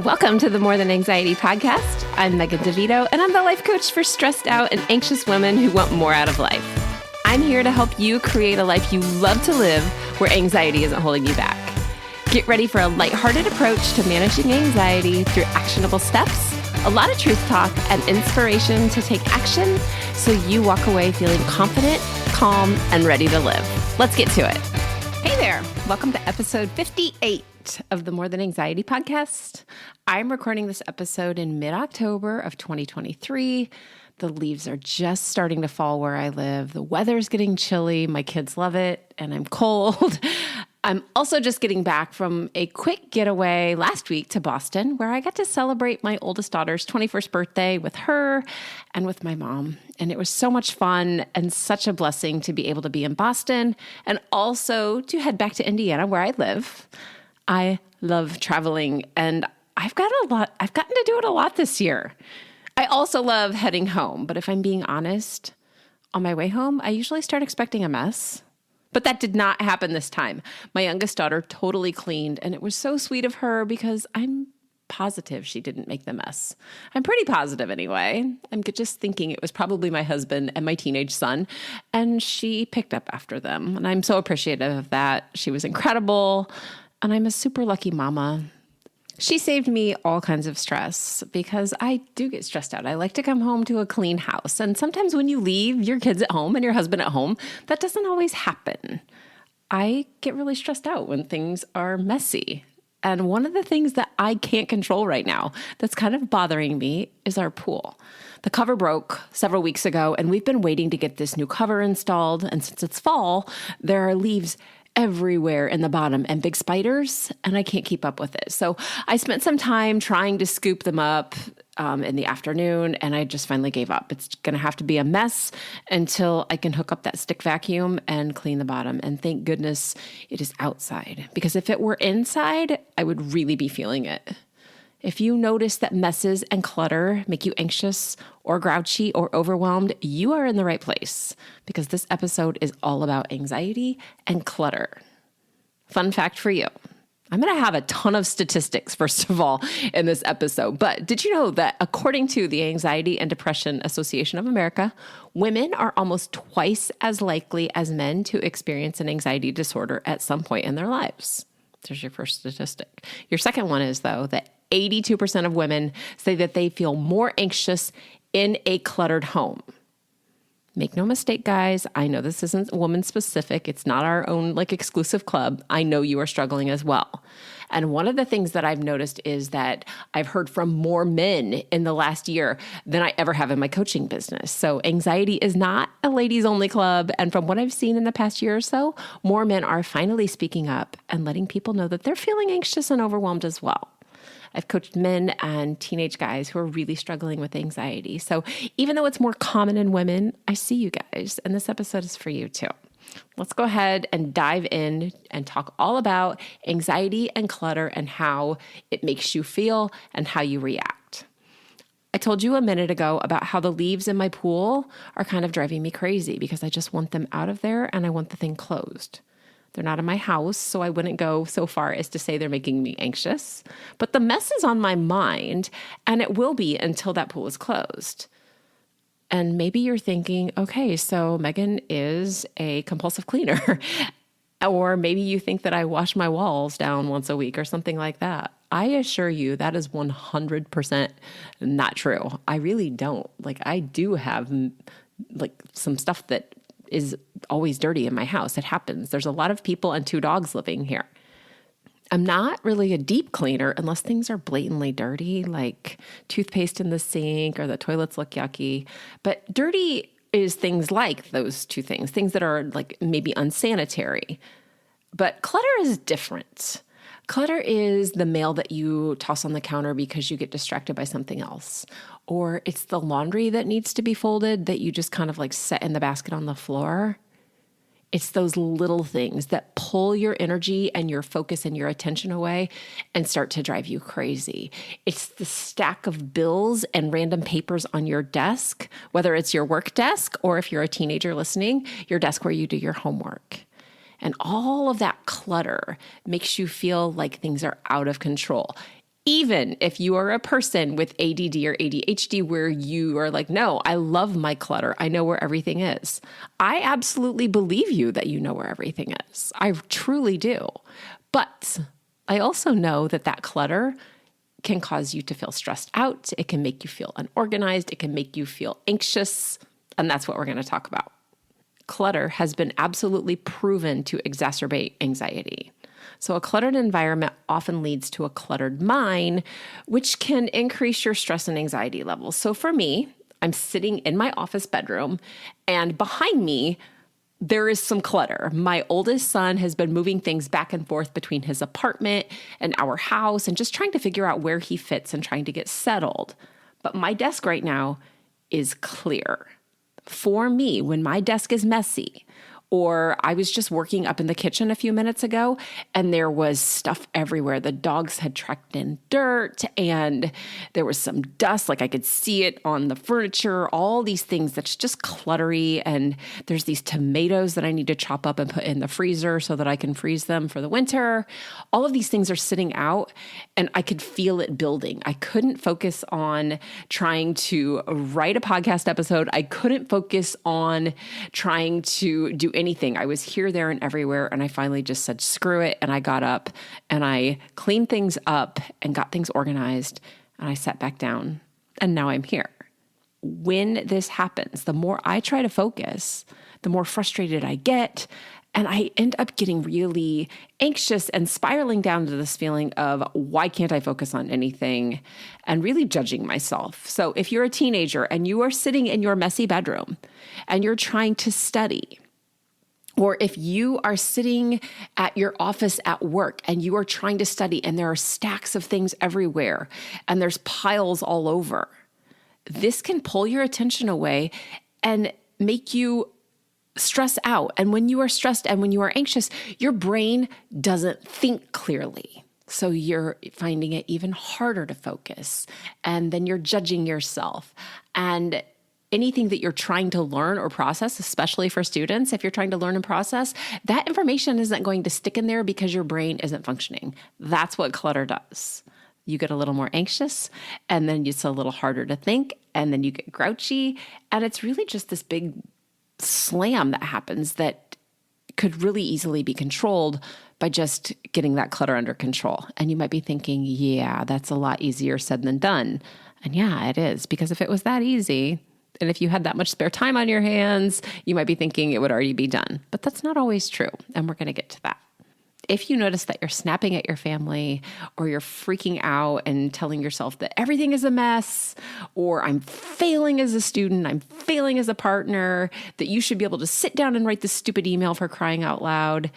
Welcome to the More Than Anxiety podcast. I'm Megan DeVito, and I'm the life coach for stressed out and anxious women who want more out of life. I'm here to help you create a life you love to live where anxiety isn't holding you back. Get ready for a lighthearted approach to managing anxiety through actionable steps, a lot of truth talk, and inspiration to take action so you walk away feeling confident, calm, and ready to live. Let's get to it. Hey there. Welcome to episode 58 of the More Than Anxiety podcast. I'm recording this episode in mid-October of 2023. The leaves are just starting to fall where I live. The weather's getting chilly. My kids love it, and I'm cold. I'm also just getting back from a quick getaway last week to Boston, where I got to celebrate my oldest daughter's 21st birthday with her and with my mom. And it was so much fun and such a blessing to be able to be in Boston and also to head back to Indiana, where I live. I love traveling, and I've gotten to do it a lot this year. I also love heading home, but if I'm being honest, on my way home, I usually start expecting a mess. But that did not happen this time. My youngest daughter totally cleaned, and it was so sweet of her because I'm positive she didn't make the mess. I'm pretty positive anyway. I'm just thinking it was probably my husband and my teenage son, and she picked up after them. And I'm so appreciative of that. She was incredible, and I'm a super lucky mama. She saved me all kinds of stress because I do get stressed out. I like to come home to a clean house. And sometimes when you leave your kids at home and your husband at home, that doesn't always happen. I get really stressed out when things are messy. And one of the things that I can't control right now that's kind of bothering me is our pool. The cover broke several weeks ago, and we've been waiting to get this new cover installed. And since it's fall, there are leaves everywhere in the bottom and big spiders, and I can't keep up with it. So I spent some time trying to scoop them up in the afternoon, and I just finally gave up. It's going to have to be a mess until I can hook up that stick vacuum and clean the bottom. And thank goodness it is outside, because if it were inside, I would really be feeling it. If you notice that messes and clutter make you anxious or grouchy or overwhelmed, you are in the right place, because this episode is all about anxiety and clutter. Fun fact for you. I'm going to have a ton of statistics, first of all, in this episode. But did you know that according to the Anxiety and Depression Association of America, women are almost twice as likely as men to experience an anxiety disorder at some point in their lives? There's your first statistic. Your second one is, though, that 82% of women say that they feel more anxious in a cluttered home. Make no mistake, guys. I know this isn't woman specific. It's not our own exclusive club. I know you are struggling as well. And one of the things that I've noticed is that I've heard from more men in the last year than I ever have in my coaching business. So anxiety is not a ladies only club. And from what I've seen in the past year or so, more men are finally speaking up and letting people know that they're feeling anxious and overwhelmed as well. I've coached men and teenage guys who are really struggling with anxiety. So even though it's more common in women, I see you guys, and this episode is for you too. Let's go ahead and dive in and talk all about anxiety and clutter and how it makes you feel and how you react. I told you a minute ago about how the leaves in my pool are kind of driving me crazy because I just want them out of there and I want the thing closed. They're not in my house, so I wouldn't go so far as to say they're making me anxious. But the mess is on my mind, and it will be until that pool is closed. And maybe you're thinking, okay, so Megan is a compulsive cleaner. Or maybe you think that I wash my walls down once a week or something like that. I assure you that is 100% not true. I really don't. I do have some stuff that is always dirty in my house. It happens. There's a lot of people and 2 dogs living here. I'm not really a deep cleaner unless things are blatantly dirty, like toothpaste in the sink or the toilets look yucky. But dirty is things like those 2 things that are maybe unsanitary. But clutter is different. Clutter is the mail that you toss on the counter because you get distracted by something else. Or it's the laundry that needs to be folded that you just kind of set in the basket on the floor. It's those little things that pull your energy and your focus and your attention away and start to drive you crazy. It's the stack of bills and random papers on your desk, whether it's your work desk or if you're a teenager listening, your desk where you do your homework. And all of that clutter makes you feel like things are out of control. Even if you are a person with ADD or ADHD where you are like, no, I love my clutter. I know where everything is. I absolutely believe you that you know where everything is. I truly do. But I also know that that clutter can cause you to feel stressed out. It can make you feel unorganized. It can make you feel anxious. And that's what we're going to talk about. Clutter has been absolutely proven to exacerbate anxiety. So a cluttered environment often leads to a cluttered mind, which can increase your stress and anxiety levels. So for me, I'm sitting in my office bedroom, and behind me, there is some clutter. My oldest son has been moving things back and forth between his apartment and our house and just trying to figure out where he fits and trying to get settled. But my desk right now is clear. For me, when my desk is messy, or I was just working up in the kitchen a few minutes ago and there was stuff everywhere. The dogs had tracked in dirt and there was some dust, like I could see it on the furniture, all these things that's just cluttery. And there's these tomatoes that I need to chop up and put in the freezer so that I can freeze them for the winter. All of these things are sitting out and I could feel it building. I couldn't focus on trying to write a podcast episode. I couldn't focus on trying to do anything. I was here, there, and everywhere. And I finally just said, screw it. And I got up and I cleaned things up and got things organized. And I sat back down and now I'm here. When this happens, the more I try to focus, the more frustrated I get. And I end up getting really anxious and spiraling down to this feeling of why can't I focus on anything and really judging myself. So if you're a teenager and you are sitting in your messy bedroom and you're trying to study, or if you are sitting at your office at work and you are trying to study and there are stacks of things everywhere and there's piles all over, this can pull your attention away and make you stress out. And when you are stressed and when you are anxious, your brain doesn't think clearly. So you're finding it even harder to focus. And then you're judging yourself. And anything that you're trying to learn or process, especially for students, if you're trying to learn and process, that information isn't going to stick in there because your brain isn't functioning. That's what clutter does. You get a little more anxious, and then it's a little harder to think, and then you get grouchy, and it's really just this big slam that happens that could really easily be controlled by just getting that clutter under control. And you might be thinking, yeah, that's a lot easier said than done. And yeah, it is, because if it was that easy, and if you had that much spare time on your hands, you might be thinking it would already be done. But that's not always true. And we're going to get to that. If you notice that you're snapping at your family or you're freaking out and telling yourself that everything is a mess, or I'm failing as a student, I'm failing as a partner, that you should be able to sit down and write this stupid email for crying out loud,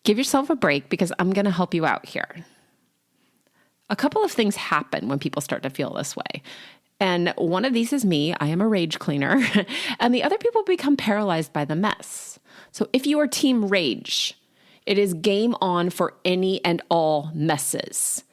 give yourself a break because I'm going to help you out here. A couple of things happen when people start to feel this way. And one of these is me. I am a rage cleaner. And the other people become paralyzed by the mess. So if you are team rage, it is game on for any and all messes.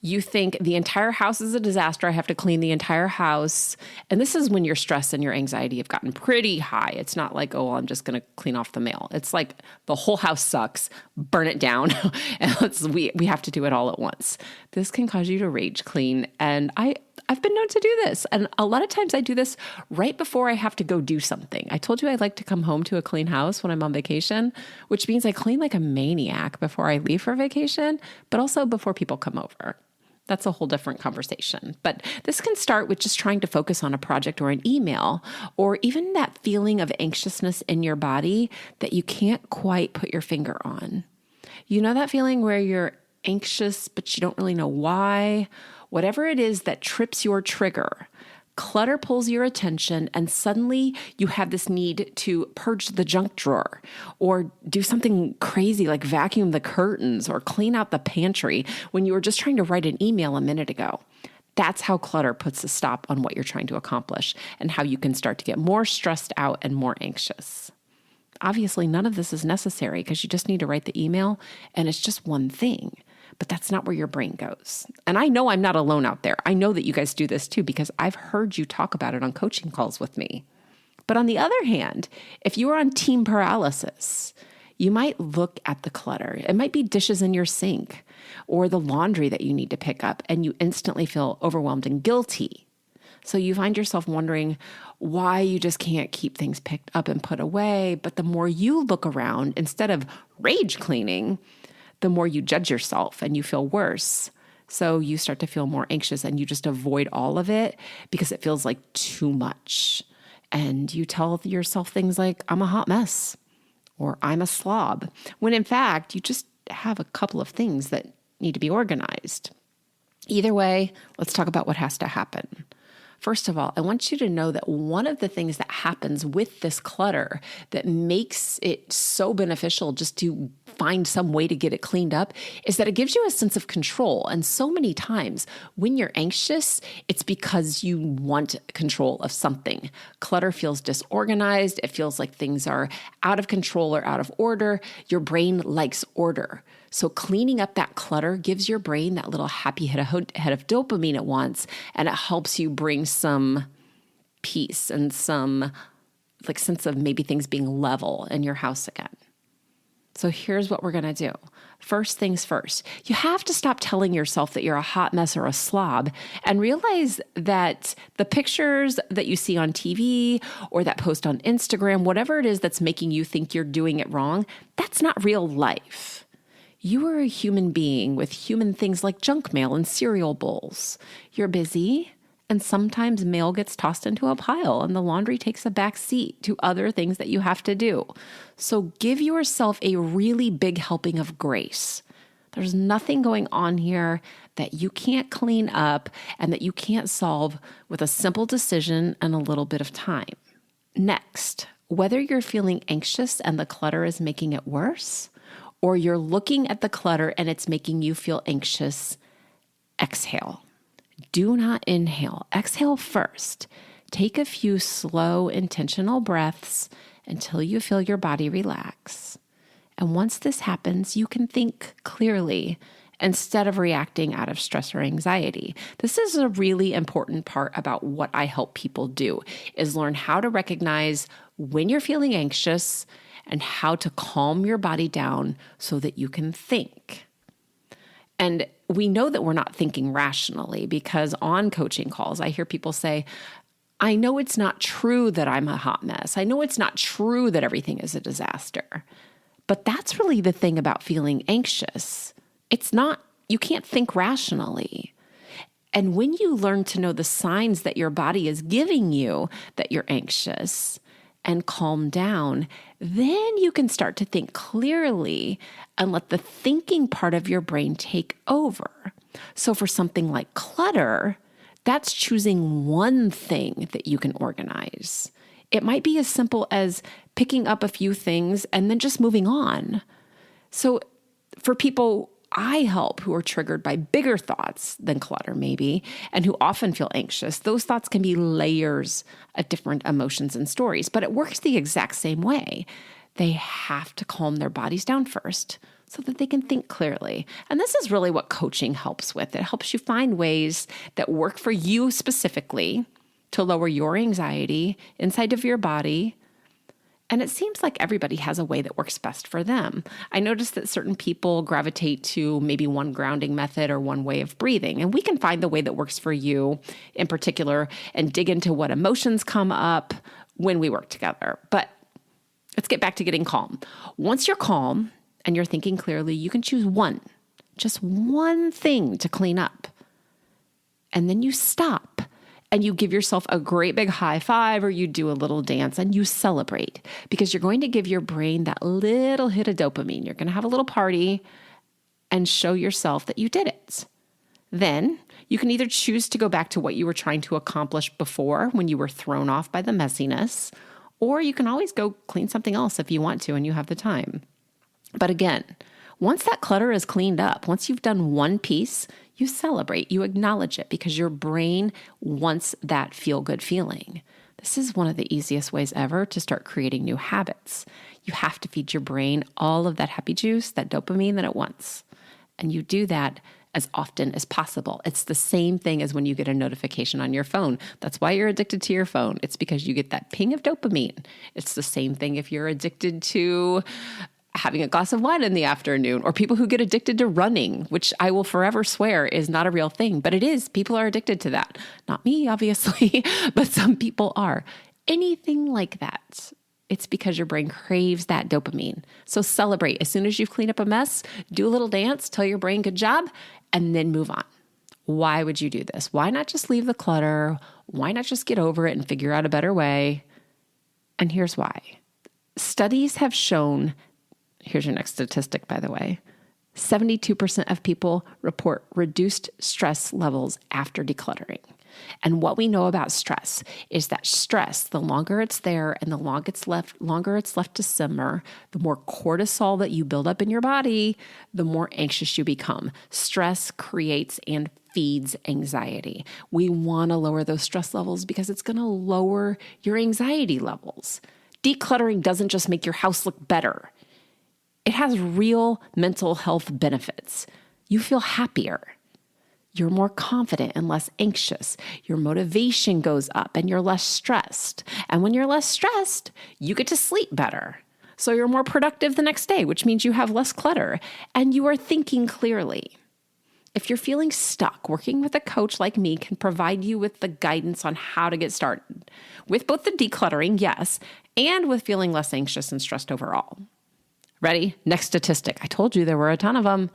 You think the entire house is a disaster. I have to clean the entire house. And this is when your stress and your anxiety have gotten pretty high. It's not like, oh, well, I'm just going to clean off the mail. It's like the whole house sucks, burn it down, and we have to do it all at once. This can cause you to rage clean. And I've been known to do this. And a lot of times I do this right before I have to go do something. I told you I like to come home to a clean house when I'm on vacation, which means I clean like a maniac before I leave for vacation, but also before people come over. That's a whole different conversation. But this can start with just trying to focus on a project or an email, or even that feeling of anxiousness in your body that you can't quite put your finger on. You know that feeling where you're anxious, but you don't really know why? Whatever it is that trips your trigger, clutter pulls your attention, and suddenly you have this need to purge the junk drawer or do something crazy like vacuum the curtains or clean out the pantry when you were just trying to write an email a minute ago. That's how clutter puts a stop on what you're trying to accomplish and how you can start to get more stressed out and more anxious. Obviously, none of this is necessary because you just need to write the email and it's just one thing. But that's not where your brain goes. And I know I'm not alone out there. I know that you guys do this too because I've heard you talk about it on coaching calls with me. But on the other hand, if you are on team paralysis, You might look at the clutter. It might be dishes in your sink or the laundry that you need to pick up, and you instantly feel overwhelmed and guilty. So you find yourself wondering why you just can't keep things picked up and put away. But the more you look around, instead of rage cleaning, the more you judge yourself and you feel worse. So you start to feel more anxious and you just avoid all of it because it feels like too much. And you tell yourself things like, I'm a hot mess or I'm a slob, when in fact, you just have a couple of things that need to be organized. Either way, let's talk about what has to happen. First of all, I want you to know that one of the things that happens with this clutter that makes it so beneficial just to find some way to get it cleaned up is that it gives you a sense of control. And so many times when you're anxious, it's because you want control of something. Clutter feels disorganized. It feels like things are out of control or out of order. Your brain likes order. So cleaning up that clutter gives your brain that little happy hit of dopamine at once, and it helps you bring some peace and some sense of maybe things being level in your house again. So here's what we're going to do. First things first, you have to stop telling yourself that you're a hot mess or a slob and realize that the pictures that you see on TV or that post on Instagram, whatever it is that's making you think you're doing it wrong, that's not real life. You are a human being with human things like junk mail and cereal bowls. You're busy, and sometimes mail gets tossed into a pile and the laundry takes a back seat to other things that you have to do. So give yourself a really big helping of grace. There's nothing going on here that you can't clean up and that you can't solve with a simple decision and a little bit of time. Next, whether you're feeling anxious and the clutter is making it worse, or you're looking at the clutter and it's making you feel anxious, exhale. Do not inhale. Exhale first. Take a few slow, intentional breaths until you feel your body relax. And once this happens, you can think clearly instead of reacting out of stress or anxiety. This is a really important part about what I help people do, is learn how to recognize when you're feeling anxious and how to calm your body down so that you can think. And we know that we're not thinking rationally because on coaching calls, I hear people say, I know it's not true that I'm a hot mess. I know it's not true that everything is a disaster. But that's really the thing about feeling anxious. It's not, you can't think rationally. And when you learn to know the signs that your body is giving you that you're anxious and calm down, then you can start to think clearly and let the thinking part of your brain take over. So for something like clutter, that's choosing one thing that you can organize. It might be as simple as picking up a few things and then just moving on. So for people I help who are triggered by bigger thoughts than clutter maybe, and who often feel anxious, those thoughts can be layers of different emotions and stories, but it works the exact same way. They have to calm their bodies down first so that they can think clearly. And this is really what coaching helps with. It helps you find ways that work for you specifically to lower your anxiety inside of your body. And it seems like everybody has a way that works best for them. I noticed that certain people gravitate to maybe one grounding method or one way of breathing. And we can find the way that works for you in particular and dig into what emotions come up when we work together. But let's get back to getting calm. Once you're calm and you're thinking clearly, you can choose just one thing to clean up. And then you stop. And you give yourself a great big high five, or you do a little dance and you celebrate because you're going to give your brain that little hit of dopamine. You're going to have a little party and show yourself that you did it. Then you can either choose to go back to what you were trying to accomplish before when you were thrown off by the messiness, or you can always go clean something else if you want to and you have the time. But again, once that clutter is cleaned up, once you've done one piece, you celebrate, you acknowledge it because your brain wants that feel-good feeling. This is one of the easiest ways ever to start creating new habits. You have to feed your brain all of that happy juice, that dopamine that it wants. And you do that as often as possible. It's the same thing as when you get a notification on your phone. That's why you're addicted to your phone. It's because you get that ping of dopamine. It's the same thing if you're addicted to having a glass of wine in the afternoon, or people who get addicted to running, which I will forever swear is not a real thing, but it is. People are addicted to that. Not me, obviously, but some people are. Anything like that, it's because your brain craves that dopamine. So celebrate. As soon as you've cleaned up a mess, do a little dance, tell your brain good job, and then move on. Why would you do this? Why not just leave the clutter? Why not just get over it and figure out a better way? And here's why. Studies have shown, here's your next statistic, by the way, 72% of people report reduced stress levels after decluttering. And what we know about stress is that stress, the longer it's there and the longer it's left to simmer, the more cortisol that you build up in your body, the more anxious you become. Stress creates and feeds anxiety. We want to lower those stress levels because it's going to lower your anxiety levels. Decluttering doesn't just make your house look better. It has real mental health benefits. You feel happier. You're more confident and less anxious. Your motivation goes up and you're less stressed. And when you're less stressed, you get to sleep better. So you're more productive the next day, which means you have less clutter and you are thinking clearly. If you're feeling stuck, working with a coach like me can provide you with the guidance on how to get started with both the decluttering, yes, and with feeling less anxious and stressed overall. Ready? Next statistic. I told you there were a ton of them.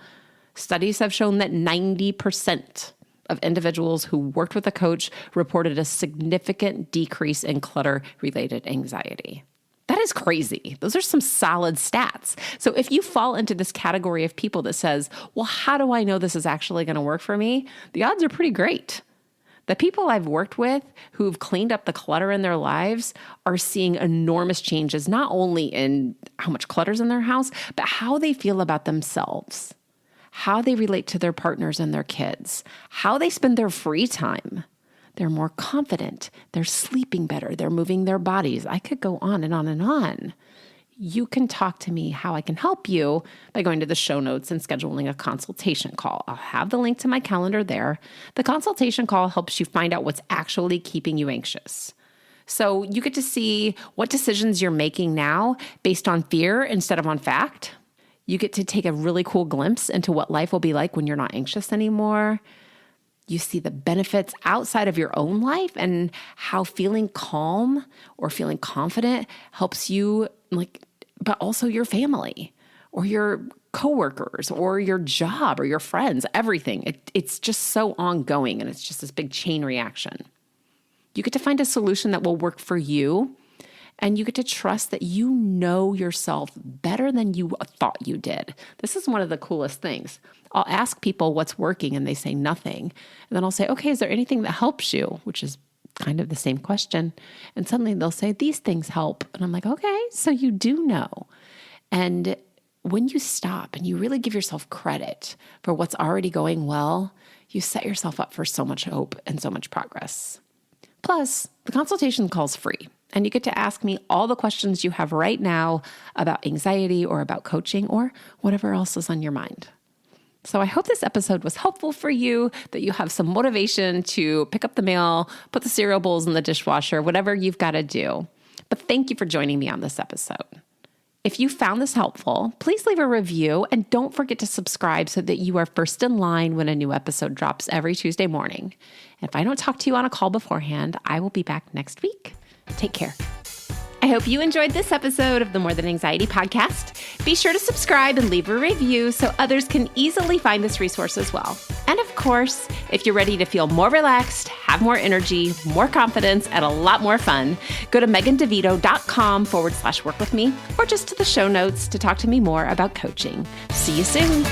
Studies have shown that 90% of individuals who worked with a coach reported a significant decrease in clutter-related anxiety. That is crazy. Those are some solid stats. So if you fall into this category of people that says, well, how do I know this is actually going to work for me? The odds are pretty great. The people I've worked with who've cleaned up the clutter in their lives are seeing enormous changes, not only in how much clutter's in their house, but how they feel about themselves, how they relate to their partners and their kids, how they spend their free time. They're more confident. They're sleeping better. They're moving their bodies. I could go on and on and on. You can talk to me how I can help you by going to the show notes and scheduling a consultation call. I'll have the link to my calendar there. The consultation call helps you find out what's actually keeping you anxious. So you get to see what decisions you're making now based on fear instead of on fact. You get to take a really cool glimpse into what life will be like when you're not anxious anymore. You see the benefits outside of your own life and how feeling calm or feeling confident helps you, but also your family or your coworkers or your job or your friends, everything. It's just so ongoing and it's just this big chain reaction. You get to find a solution that will work for you. And you get to trust that you know yourself better than you thought you did. This is one of the coolest things. I'll ask people what's working and they say nothing. And then I'll say, okay, is there anything that helps you? Which is kind of the same question. And suddenly they'll say, these things help. And I'm like, okay, so you do know. And when you stop and you really give yourself credit for what's already going well, you set yourself up for so much hope and so much progress. Plus, the consultation call's free. And you get to ask me all the questions you have right now about anxiety or about coaching or whatever else is on your mind. So I hope this episode was helpful for you, that you have some motivation to pick up the mail, put the cereal bowls in the dishwasher, whatever you've got to do. But thank you for joining me on this episode. If you found this helpful, please leave a review and don't forget to subscribe so that you are first in line when a new episode drops every Tuesday morning. If I don't talk to you on a call beforehand, I will be back next week. Take care. I hope you enjoyed this episode of the More Than Anxiety podcast. Be sure to subscribe and leave a review so others can easily find this resource as well. And of course, if you're ready to feel more relaxed, have more energy, more confidence, and a lot more fun, go to megandevito.com/work with me or just to the show notes to talk to me more about coaching. See you soon.